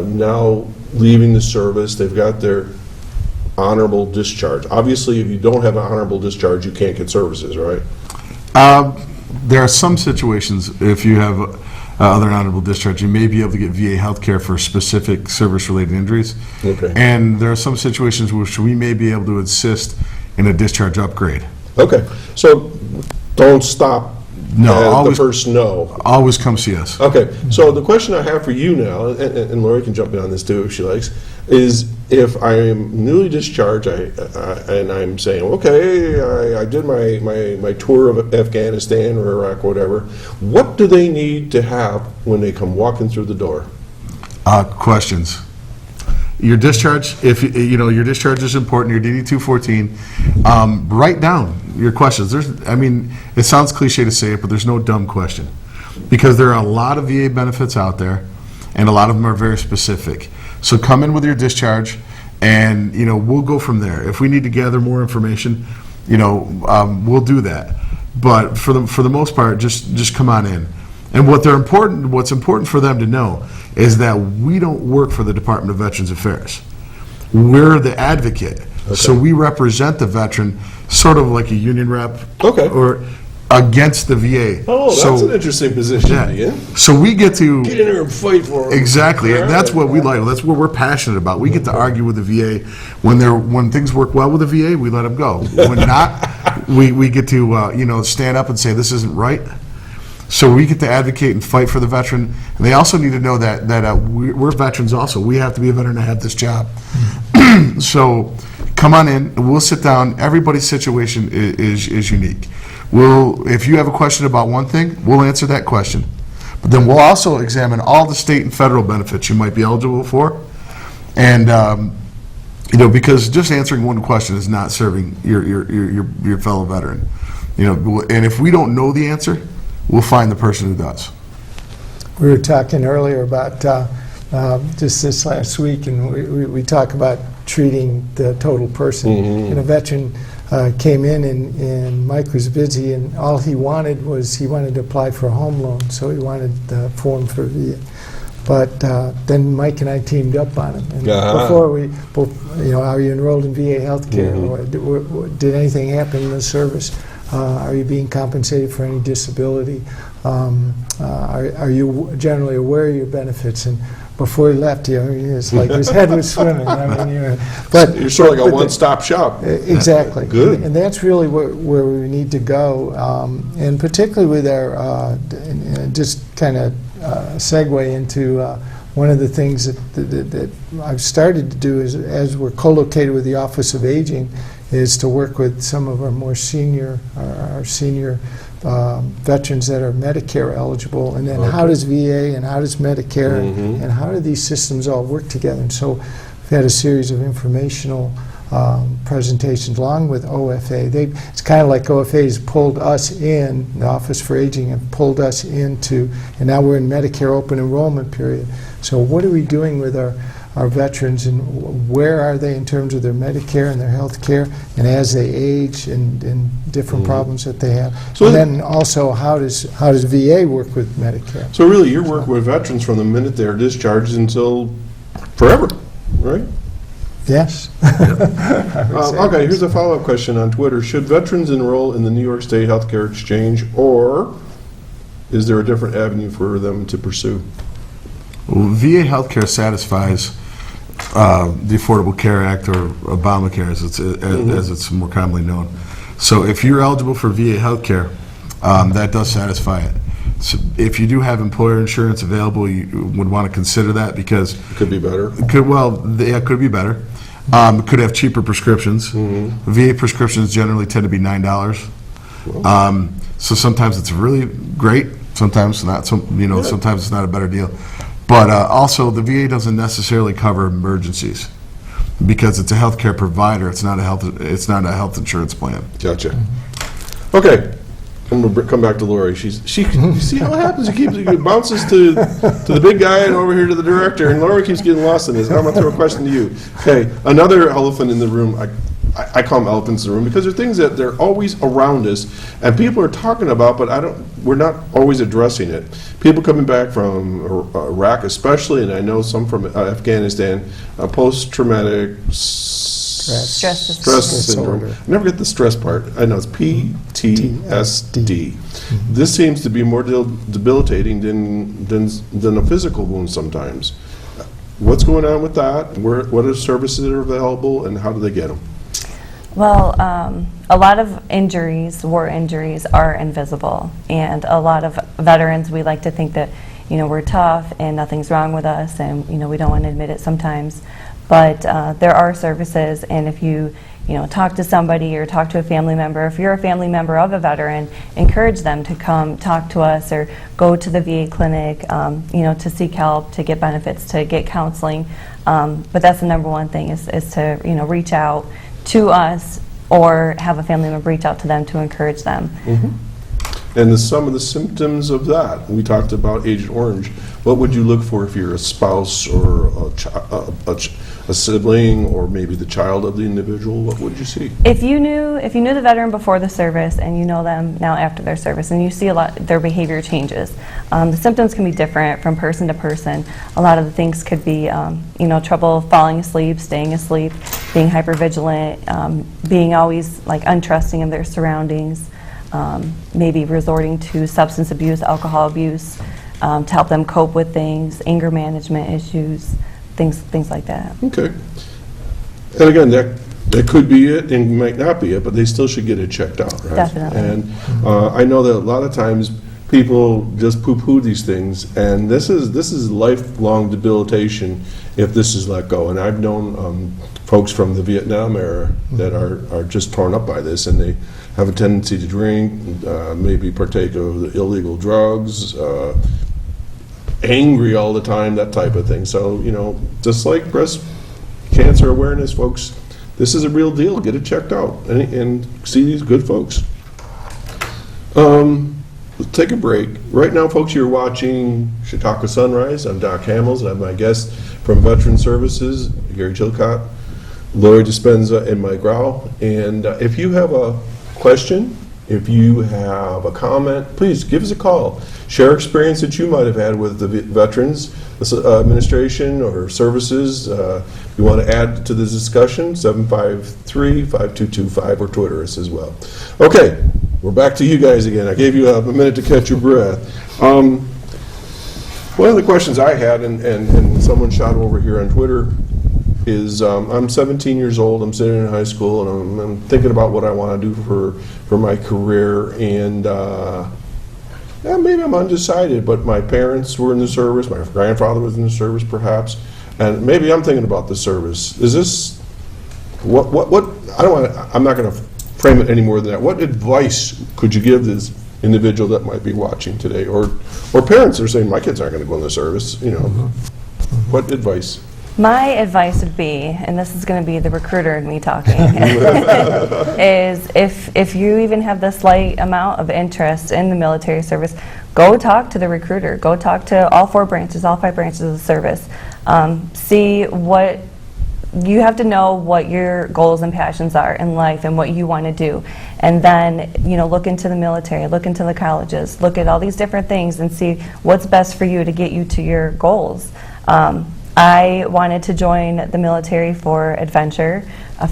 now leaving the service, they've got their honorable discharge. Obviously, if you don't have an honorable discharge, you can't get services, right? There are some situations, if you have other honorable discharge, you may be able to get VA health care for specific service-related injuries. Okay. And there are some situations which we may be able to assist in a discharge upgrade. Okay. So don't stop always, the first no. Always come see us. Okay. So the question I have for you now, and Lori can jump in on this too if she likes, is if I am newly discharged and I'm saying, okay, I did my tour of Afghanistan or Iraq or whatever, what do they need to have when they come walking through the door? Questions. Your discharge, if your discharge is important, your DD 214, write down your questions. It sounds cliche to say it, but there's no dumb question. Because there are a lot of VA benefits out there, and a lot of them are very specific. So come in with your discharge, and we'll go from there. If we need to gather more information, we'll do that. But for the most part, just come on in. And what's important for them to know is that we don't work for the Department of Veterans Affairs. We're the advocate. Okay. So we represent the veteran, sort of like a union rep. Okay. Or against the VA. Oh, that's an interesting position to be in. So we get to get in there and fight for them. Exactly, and that's what we like. That's what we're passionate about. We get to argue with the VA when things work well with the VA. We let them go. When not, we get to stand up and say this isn't right. So we get to advocate and fight for the veteran. And they also need to know that we're veterans also. We have to be a veteran to have this job. So come on in, and we'll sit down. Everybody's situation is unique. If you have a question about one thing, we'll answer that question. But then we'll also examine all the state and federal benefits you might be eligible for. And, because just answering one question is not serving your fellow veteran. And if we don't know the answer, we'll find the person who does. We were talking earlier about just this last week, and we talk about treating the total person. And a veteran came in, and Mike was busy, and all he wanted to apply for a home loan, so he wanted the form for VA. But then Mike and I teamed up on him. And before are you enrolled in VA healthcare? Or did anything happen in the service? Are you being compensated for any disability? Are you generally aware of your benefits? And before he left, it's like his head was swimming. But you're sort of like a one-stop shop. Exactly. Good. And that's really where we need to go. And particularly with our, just kind of segue into one of the things that I've started to do is, as we're co-located with the Office of Aging, is to work with some of our more senior veterans that are Medicare eligible, and then how does VA and how does Medicare and how do these systems all work together? And so we've had a series of informational presentations along with OFA. It's kind of like OFA has pulled us in, the Office for Aging have pulled us into, and now we're in Medicare open enrollment period. So what are we doing with our veterans, and where are they in terms of their Medicare and their health care, and as they age and different problems that they have. So and then also, how does VA work with Medicare? So really, you're working with veterans from the minute they're discharged until forever, right? Yes. Okay, here's a follow-up question on Twitter. Should veterans enroll in the New York State Healthcare Exchange, or is there a different avenue for them to pursue? Well, VA healthcare satisfies the Affordable Care Act, or Obamacare as it's more commonly known. So if you're eligible for VA healthcare, that does satisfy it. So if you do have employer insurance available, you would want to consider that, because it could be better. It could be better. It could have cheaper prescriptions. VA prescriptions generally tend to be $9. So sometimes it's really great, sometimes not. Sometimes it's not a better deal. But also, the VA doesn't necessarily cover emergencies because it's a healthcare provider. It's not a health insurance plan. Gotcha. Okay, I'm gonna come back to Lori. You see how it happens? It bounces to the big guy and over here to the director, and Lori keeps getting lost in this. I'm gonna throw a question to you. Okay, another elephant in the room. I call them elephants in the room because they're things that they're always around us, and people are talking about, but we're not always addressing it. People coming back from Iraq, especially, and I know some from Afghanistan, post-traumatic stress syndrome. I never get the stress part. I know it's PTSD. This seems to be more debilitating than a physical wound sometimes. What's going on with that? What are services that are available, and how do they get them? Well, a lot of war injuries, are invisible, and a lot of veterans, we like to think that, we're tough and nothing's wrong with us, and we don't want to admit it sometimes. But there are services, and if you talk to somebody or talk to a family member, if you're a family member of a veteran, encourage them to come talk to us or go to the VA clinic, to seek help, to get benefits, to get counseling. But that's the number one thing is to reach out to us or have a family member reach out to them to encourage them. And some of the symptoms of that, we talked about Agent Orange. What would you look for if you're a spouse or a sibling, or maybe the child of the individual? What would you see? If you knew the veteran before the service and you know them now after their service, and you see their behavior changes. The symptoms can be different from person to person. A lot of the things could be trouble falling asleep, staying asleep, being hypervigilant, being always untrusting of their surroundings. maybe resorting to substance abuse, alcohol abuse, to help them cope with things, anger management issues, things like that. Okay. And again, that could be it and might not be it, but they still should get it checked out, right? Definitely. And I know that a lot of times people just poo-poo these things, and this is lifelong debilitation if this is let go. And I've known folks from the Vietnam era that are just torn up by this, and they have a tendency to drink, maybe partake of the illegal drugs, angry all the time, that type of thing. So, just like breast cancer awareness, folks, this is a real deal. Get it checked out and see these good folks. Let's take a break. Right now, folks, you're watching Chautauqua Sunrise. I'm Doc Hamels, and I have my guests from Veteran Services, Gary Chilcott, Lori Dispenza, and Mike Rauh. And if you have a question, if you have a comment, please give us a call. Share experience that you might have had with the Veterans Administration or services. If you want to add to the discussion, 753-5225 or Twitter us as well. Okay, we're back to you guys again. I gave you a minute to catch your breath. One of the questions I had, and someone shot over here on Twitter, is I'm 17 years old, I'm sitting in high school, and I'm thinking about what I want to do for my career, and maybe I'm undecided, but my parents were in the service, my grandfather was in the service perhaps, and maybe I'm thinking about the service. Is this, I'm not going to frame it any more than that. What advice could you give this individual that might be watching today, or parents are saying, my kids aren't going to go in the service, What advice? My advice would be, and this is going to be the recruiter in me talking, is if you even have the slight amount of interest in the military service, go talk to the recruiter. Go talk to all 5 branches of the service. See what you have to know, what your goals and passions are in life and what you want to do, and then look into the military, look into the colleges, look at all these different things and see what's best for you to get you to your goals. I wanted to join the military for adventure,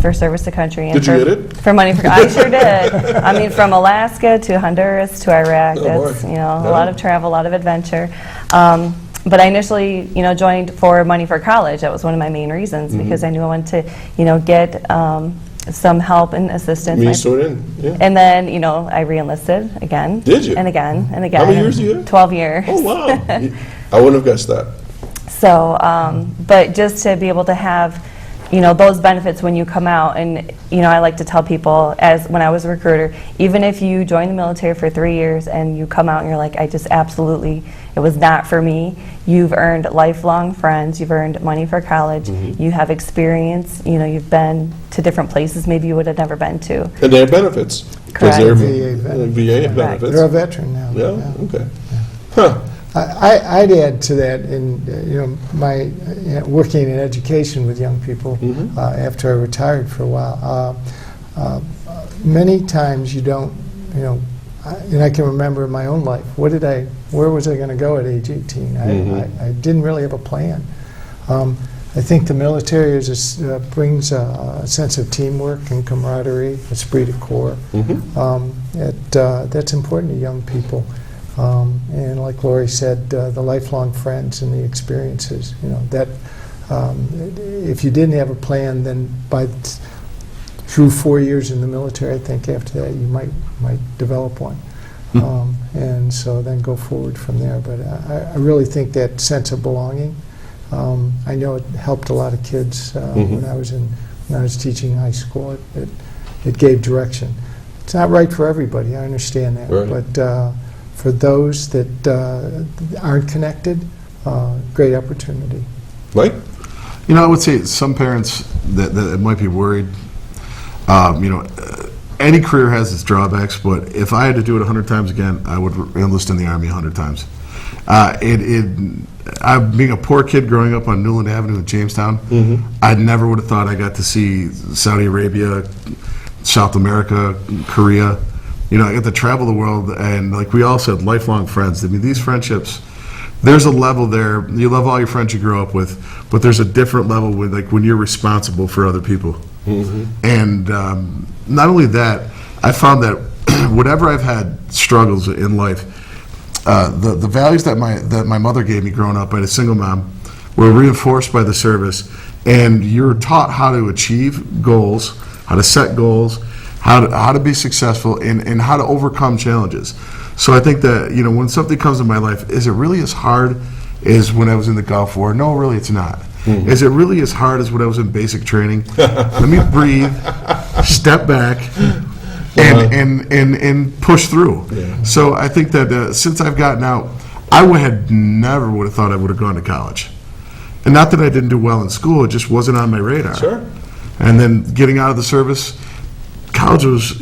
for service to country. And did you get it? For money for I sure did. I mean, from Alaska to Honduras to Iraq, that's a lot of travel, a lot of adventure. But I initially, joined for money for college. That was one of my main reasons, because I knew I wanted to, get some help and assistance. Yeah. And then, I re-enlisted again. Did you? And again and again. How many years you had? 12 years. Oh, wow. I wouldn't have guessed that. So, but just to be able to have, those benefits when you come out, and, I like to tell people, as when I was a recruiter, even if you join the military for 3 years and you come out and you're like, it was not for me, you've earned lifelong friends, you've earned money for college, you have experience, you've been to different places maybe you would have never been to. And they have benefits. Correct. They're VA benefits. They're a veteran now. Yeah, okay. Huh. I'd add to that, in my working in education with young people after I retired for a while. Many times you don't, and I can remember in my own life, where was I going to go at age 18? I didn't really have a plan. I think the military brings a sense of teamwork and camaraderie, esprit de corps. That's important to young people. And like Lori said, the lifelong friends and the experiences, that if you didn't have a plan, then through 4 years in the military, I think after that you might develop one. And so then go forward from there. But I really think that sense of belonging, I know it helped a lot of kids when I was teaching high school. It gave direction. It's not right for everybody, I understand that. Right. But for those that aren't connected, great opportunity. Mike? I would say some parents that might be worried, any career has its drawbacks, but if I had to do it 100 times again, I would enlist in the Army 100 times. Being a poor kid growing up on Newland Avenue in Jamestown, I never would have thought I got to see Saudi Arabia, South America, Korea. I got to travel the world, and like we all said, lifelong friends. I mean, these friendships, there's a level there. You love all your friends you grew up with, but there's a different level when you're responsible for other people. And not only that, I found that whatever I've had struggles in life, the values that my mother gave me growing up, I had a single mom, were reinforced by the service, and you're taught how to achieve goals, how to set goals, how to be successful, and how to overcome challenges. So I think that, when something comes in my life, is it really as hard as when I was in the Gulf War? No, really it's not. Mm-hmm. Is it really as hard as when I was in basic training? Let me breathe, step back, and push through. Yeah. So I think that since I've gotten out, I never would have thought I would have gone to college. And not that I didn't do well in school, it just wasn't on my radar. Sure. And then getting out of the service, college was,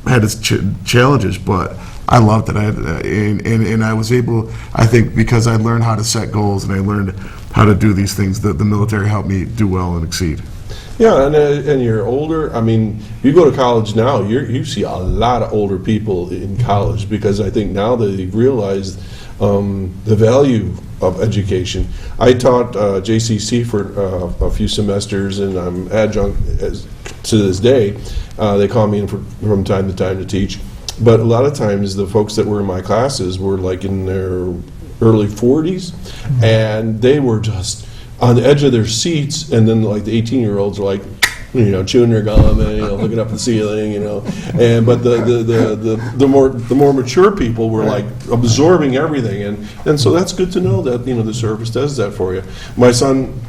had its challenges, but I loved it. And I was able, I think, because I learned how to set goals and I learned how to do these things, that the military helped me do well and exceed. Yeah, and you're older. I mean, you go to college now, you see a lot of older people in college, because I think now they've realized the value of education. I taught JCC for a few semesters, and I'm adjunct to this day. They call me in from time to time to teach. But a lot of times the folks that were in my classes were like in their early 40s, and they were just on the edge of their seats, and then like the 18-year-olds are like, chewing their gum and looking up at the ceiling, and but the more mature people were like absorbing everything, and so that's good to know that the service does that for you. My son,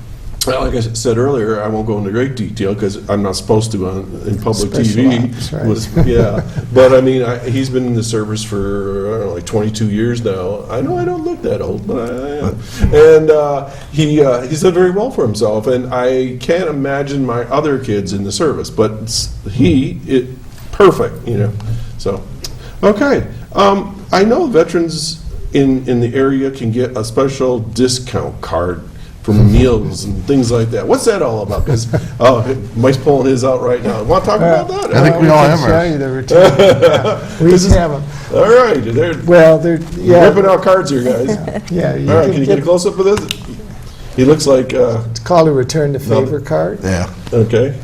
like I said earlier, I won't go into great detail because I'm not supposed to in public TV. Right. Yeah, but I mean, he's been in the service for, I don't know, like 22 years now. I know I don't look that old, but I am. And he's done very well for himself, and I can't imagine my other kids in the service, but perfect, So, okay. I know veterans in the area can get a special discount card for meals and things like that. What's that all about? Because Mike's pulling his out right now. Want to talk about that? I think we all have ours. We each have them. All right. They're ripping out cards here, guys. Yeah. All right. Can you get a close up of this? He looks like it's called a return to favor card. Yeah. Okay.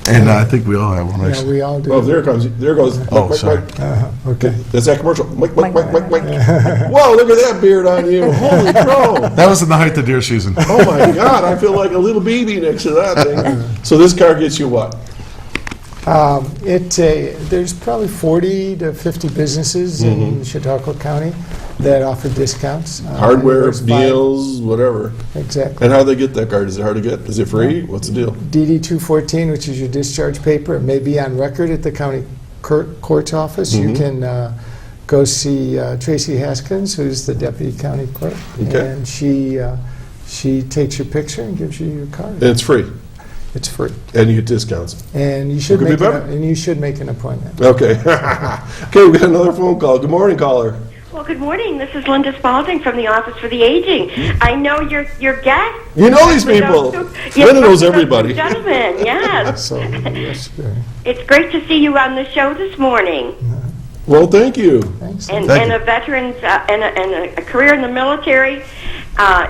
And I think we all have one. Yeah, we all do. Oh, there goes. Mike, sorry. Okay. That's that commercial. Mike. Whoa, look at that beard on you. Holy crow. That was in the height of deer season. Oh, my God. I feel like a little baby next to that thing. So this card gets you what? There's probably 40 to 50 businesses in Chautauqua County that offer discounts. Hardware, meals, whatever. Exactly. And how do they get that card? Is it hard to get? Is it free? What's the deal? DD 214, which is your discharge paper. It may be on record at the county court's office. You can go see Tracy Haskins, who's the deputy county clerk. Okay. And she takes your picture and gives you your card. And it's free. It's free. And you get discounts. And you should make an appointment. Okay. Okay, we got another phone call. Good morning, caller. Well, good morning. This is Linda Spalding from the Office for the Aging. I know your guest. You know these people. Linda knows everybody. Gentlemen, yes. It's great to see you on the show this morning. Well, thank you. Thanks. And a veteran's and a career in the military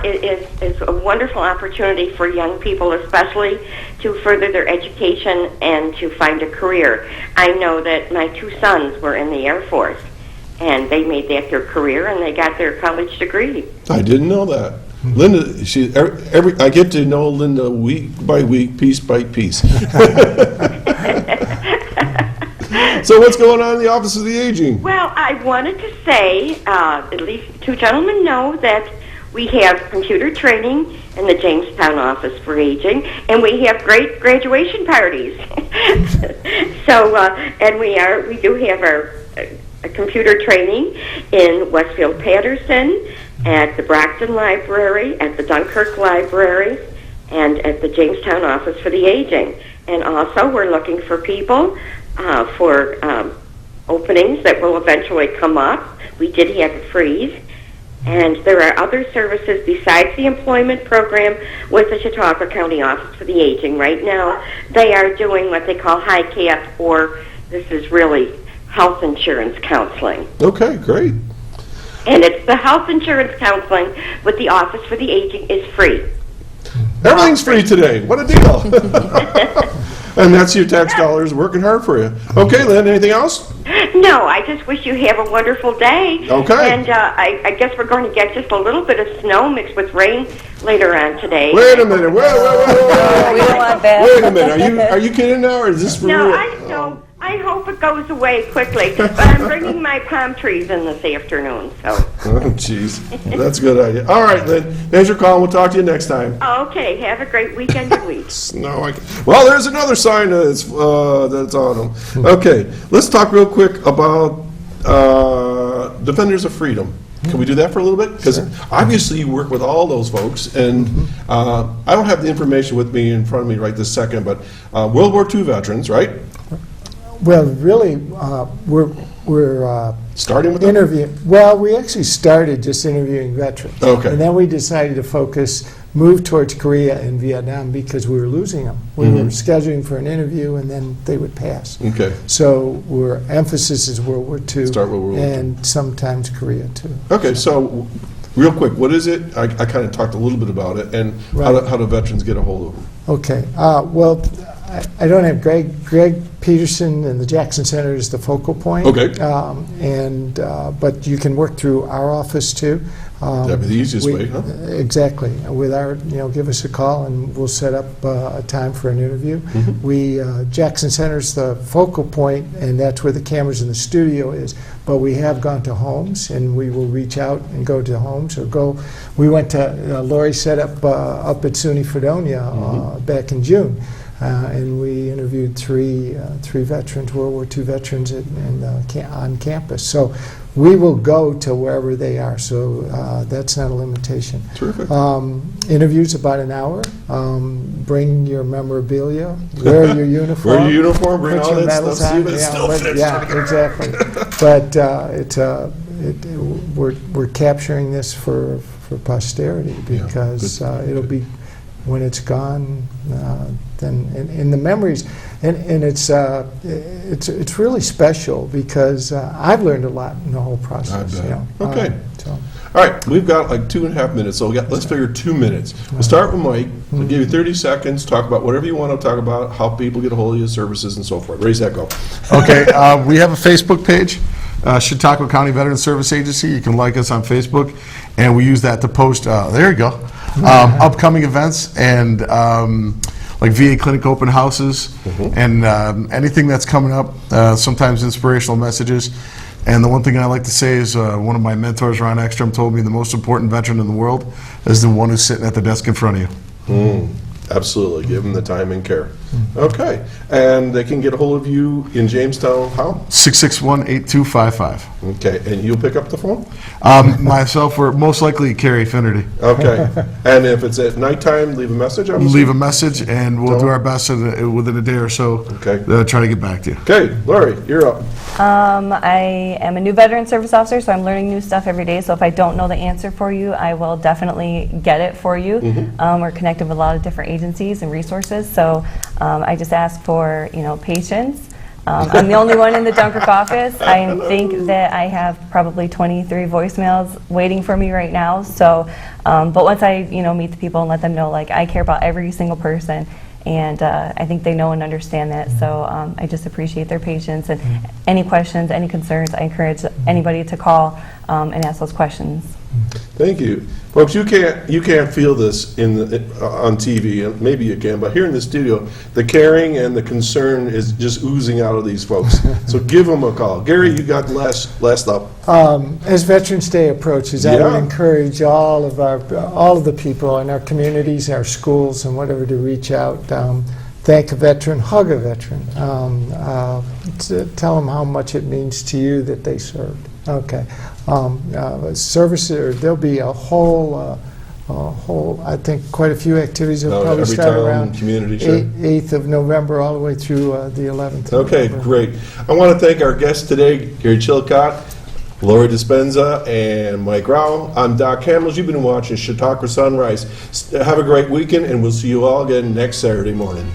is a wonderful opportunity for young people, especially to further their education and to find a career. I know that my two sons were in the Air Force, and they made that their career, and they got their college degree. I didn't know that. Linda, I get to know Linda week by week, piece by piece. So what's going on in the Office of the Aging? Well, I wanted to say, at least two gentlemen know that we have computer training in the Jamestown Office for Aging, and we have great graduation parties. So, and we do have our computer training in Westfield Patterson, at the Brockton Library, at the Dunkirk Library, and at the Jamestown Office for the Aging. And also, we're looking for people for openings that will eventually come up. We did have a freeze. And there are other services besides the employment program with the Chautauqua County Office for the Aging. Right now, they are doing what they call high cap, or this is really health insurance counseling. Okay, great. And it's the health insurance counseling with the Office for the Aging is free. Everything's free today. What a deal. And that's your tax dollars working hard for you. Okay, Lynn, anything else? No, No, I just wish you have a wonderful day. Okay. And I guess we're going to get just a little bit of snow mixed with rain later on today. Wait a minute. Wait. We don't want that. Wait a minute. Are you kidding now, or is this for No, real? I hope it goes away quickly. But I'm bringing my palm trees in this afternoon, so. Oh, jeez. That's a good idea. All right, then. Thanks for calling. We'll talk to you next time. Okay, have a great weekend and week. Well, there's another sign that's on them. Okay, let's talk real quick about Defenders of Freedom. Can we do that for a little bit? Because obviously you work with all those folks, and I don't have the information with me in front of me right this second, but World War II veterans, right? Well, really, we're starting with interviewing. Well, we actually started just interviewing veterans. Okay. And then we decided to move towards Korea and Vietnam because we were losing them. We were scheduling for an interview and then they would pass. Okay. So our emphasis is World War II. Start with World War II. And sometimes Korea too. Okay, so real quick, what is it? I kind of talked a little bit about it, and how do veterans get a hold of them? Okay. Well, I don't have Greg Peterson and the Jackson Center is the focal point. Okay. But you can work through our office too. That'd be the easiest way, huh? Exactly. With our, give us a call and we'll set up a time for an interview. Jackson Center's the focal point, and that's where the cameras in the studio is. But we have gone to homes, and we will reach out and go to homes or go. We went to Lori set up at SUNY Fredonia back in June. And we interviewed three veterans, World War II veterans, on campus. So we will go to wherever they are. So that's not a limitation. Terrific. Interviews about an hour. Bring your memorabilia. Wear your uniform. Wear your uniform. Bring put all your that medals stuff. See on. if it still fits. Yeah, exactly. But we're capturing this for posterity because it'll be. When it's gone, then in the memories, and it's really special because I've learned a lot in the whole process. Okay. All right, we've got like 2.5 minutes, so let's figure 2 minutes. We'll start with Mike. We'll give you 30 seconds. Talk about whatever you want to talk about, how people get a hold of you, services, and so forth. Raise that go. Okay, we have a Facebook page, Chautauqua County Veterans Service Agency. You can like us on Facebook, and we use that to post. There you go. Upcoming events and like VA clinic open houses and anything that's coming up, sometimes inspirational messages. And the one thing I like to say is one of my mentors, Ron Ekstrom, told me the most important veteran in the world is the one who's sitting at the desk in front of you. Absolutely. Give them the time and care. Okay. And they can get a hold of you in Jamestown, how? 661-8255. Okay. And you'll pick up the phone? Myself, or most likely Carrie Finnerty. Okay. And if it's at nighttime, leave a message? Leave a message, and we'll do our best within a day or so try to get back to you. Okay. Lori, you're up. I am a new veteran service officer, so I'm learning new stuff every day. So if I don't know the answer for you, I will definitely get it for you. We're connected with a lot of different agencies and resources, so I just ask for patience. I'm the only one in the Dunkirk office. I think that I have probably 23 voicemails waiting for me right now. So, but once I meet the people and let them know, like, I care about every single person. And I think they know and understand that, so I just appreciate their patience. And any questions, any concerns, I encourage anybody to call and ask those questions. Thank you. Folks, you can't feel this on TV, and maybe you can, but here in the studio, the caring and the concern is just oozing out of these folks. So give them a call. Gary, you got the last up. As Veterans Day approaches, I would encourage all of the people in our communities, our schools, and whatever to reach out. Thank a veteran, hug a veteran. Tell them how much it means to you that they served. Okay. Services, there'll be a whole, I think quite a few activities will probably start around community, 8th of November all the way through the 11th. Okay, great. I want to thank our guests today, Gary Chilcott, Lori Dispenza, and Mike Rauh. I'm Doc Hamels. You've been watching Chautauqua Sunrise. Have a great weekend, and we'll see you all again next Saturday morning.